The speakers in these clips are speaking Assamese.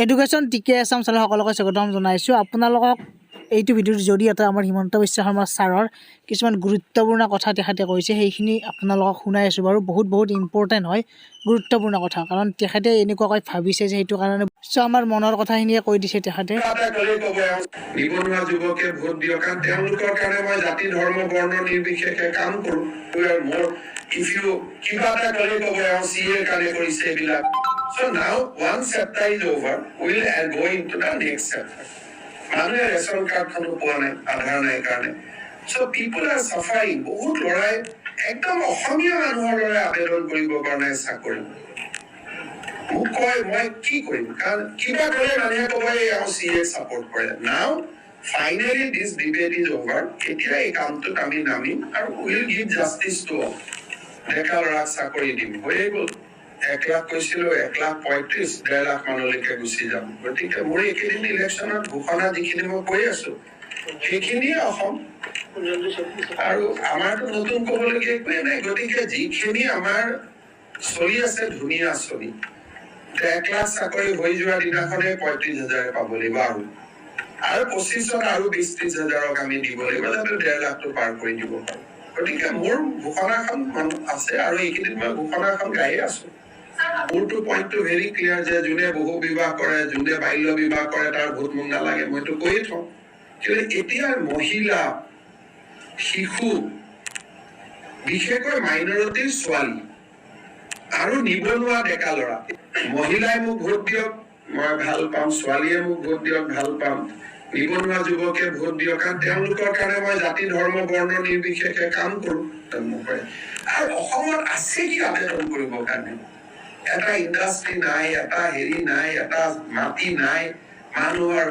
এডুকেশ্যন টিকে আছাম চেনেল সকলোকে স্বাগতম জনাইছোঁ। আপোনালোকক এইটো ভিডিঅ'ৰ জৰিয়তে আমাৰ হিমন্ত বিশ্ব শৰ্মা ছাৰৰ কিছুমান গুৰুত্বপূৰ্ণ কথা তেখেতে কৈছে, সেইখিনি আপোনালোকক শুনাই আছোঁ বাৰু। বহুত ইম্পৰ্টেণ্ট হয়, গুৰুত্বপূৰ্ণ কথা, কাৰণ তেখেতে এনেকুৱাকৈ ভাবিছে যে সেইটো কাৰণে আমাৰ মনৰ কথাখিনিয়ে কৈ দিছে তেখেতে। নিবনুৱা যুৱকে ভোট দিয়ক, কাৰণ তেওঁলোকৰ কাৰণে মই জাতি ধৰ্ম বৰ্ণ নিৰ্বিশেষে কাম কৰোঁ। কিবা এটা ক'লে ক'ব চিএৰ কাৰণে কৰিছে এইবিলাক। So now one chapter is over, we will go into the next chapter. মানুহে ৰেচন কাৰ্ডখনো পোৱা নাই, আধাৰ নাই কাৰণে। So people are suffering. বহুত ল'ৰাই একদম অসমীয়া মানুহৰ দৰে আবেদন কৰিব পৰা নাই চাকৰি। মোক কয় মই কি কৰিম, কাৰণ কিবা ক'লে মানুহে ক'ব এওঁ চিএ ছাপৰ্ট কৰে। Now finally this debate is over. এতিয়া এই কামটোত আমি নামিম আৰু will give justice to all. ডেকা ল'ৰাক চাকৰি দিম, হৈয়ে গ'ল। 1 লাখ কৈছিলো, 1,35,000, 1.5 লাখ মানলৈকে গুচি যাম। গতিকে মোৰ এইকেইদিন ইলেকশ্যনত ঘোষণা যিখিনি মই কৈ আছো সেইখিনিয়ে অসম, আৰু আমাৰতো নতুন ক'বলগীয়া একোৱে নাই। গতিকে যিখিনি আমাৰ চলি আছে ধুনীয়া চলি, 1 লাখ চাকৰি হৈ যোৱাৰ দিনাখনে 35,000 পাব লাগিব, আৰু 25ত আৰু 20-30,000 আমি দিব লাগিব, যাতে 1.5 লাখটো পাৰ কৰি দিব পাৰো। গতিকে মোৰ ঘোষণাখন আছে আৰু এইকেইদিন মই ঘোষণাখন গায়ে আছো। মোৰতো পইণ্টটো ভেৰি ক্লিয়াৰ যে যোনে বহু বিবাহ কৰে, যোনে বাল্য বিবাহ কৰে তাৰ ভোট মোক নালাগে, মইতো কৈয়ে থওঁ। কিন্তু এতিয়া মহিলা, শিশু, বিশেষকৈ মাইনৰিটিৰ ছোৱালী আৰু নিবনুৱা ডেকা ল'ৰা, মহিলাই মোক ভোট দিয়ক মই ভাল পাম, ছোৱালীয়ে মোক ভোট দিয়ক ভাল পাম, নিবনুৱা যুৱকে ভোট দিয়ক, কাৰণ তেওঁলোকৰ কাৰণে মই জাতি ধৰ্ম বৰ্ণ নিৰ্বিশেষে কাম কৰোঁ। আৰু অসমত আছে কি আবেদন কৰিবৰ কাৰণে? এটা ইণ্ডাষ্ট্ৰি নাই, এটা হেৰি নাই, এটা মাটি নাই মানুহৰ।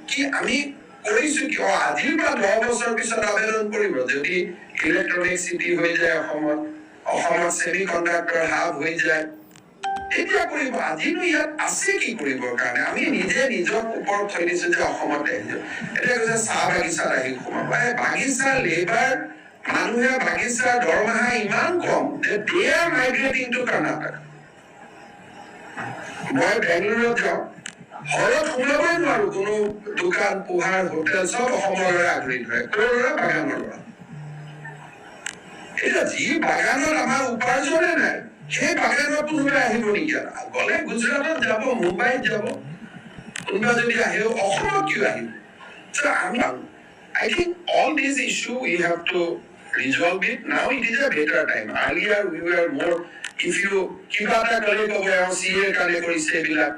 কি আমি কৰিছো কিয়? আজিৰ পৰা 10 বছৰ পিছত আবেদন কৰিব যদি ইলেক্ট্ৰনিক চিটি হৈ যায় অসমত ছেমি কণ্ডাক্টৰ হাব হৈ যায়, এতিয়া কৰিব। আজিনো ইয়াত আছে কি কৰিবৰ কাৰণে? আমি নিজে নিজৰ ওপৰত থৈ দিছো যে অসমতে এতিয়া কৈছে চাহ বাগিচাত আহি সোমাব। বাগিচা লেবাৰ, মানুহে বাগিচাৰ দৰমহা ইমান কম যে they are migrating to Karnataka. মই বেংগলোৰত যাওঁ, হলত সোমাবই নোৱাৰো, কোনো দোকান পোহাৰ হোটেল চব অসমৰ দৰে আগুৰি ধৰে। ক'ৰ বাগানৰ পৰা? এতিয়া যি বাগানত আমাৰ উপাৰ্জনে নাই, সেই বাগানত কোনোবাই আহিব নেকি? গ'লে গুজৰাটত যাব, মুম্বাইত যাব, কোনোবা যদি আহে অসমত কিয় আহিব? I think all these issues we have to resolve it. Now it is a better time. Earlier we were more, কিবা এটা ক'লে ক'ব চিএৰ কাৰণে কৰিছে এইবিলাক।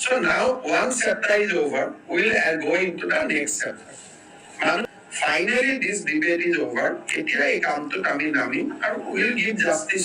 So now one chapter is over, we will go into the next chapter. Finally this debate is over. এতিয়া এই কামটোত আমি নামিম আৰু will give justice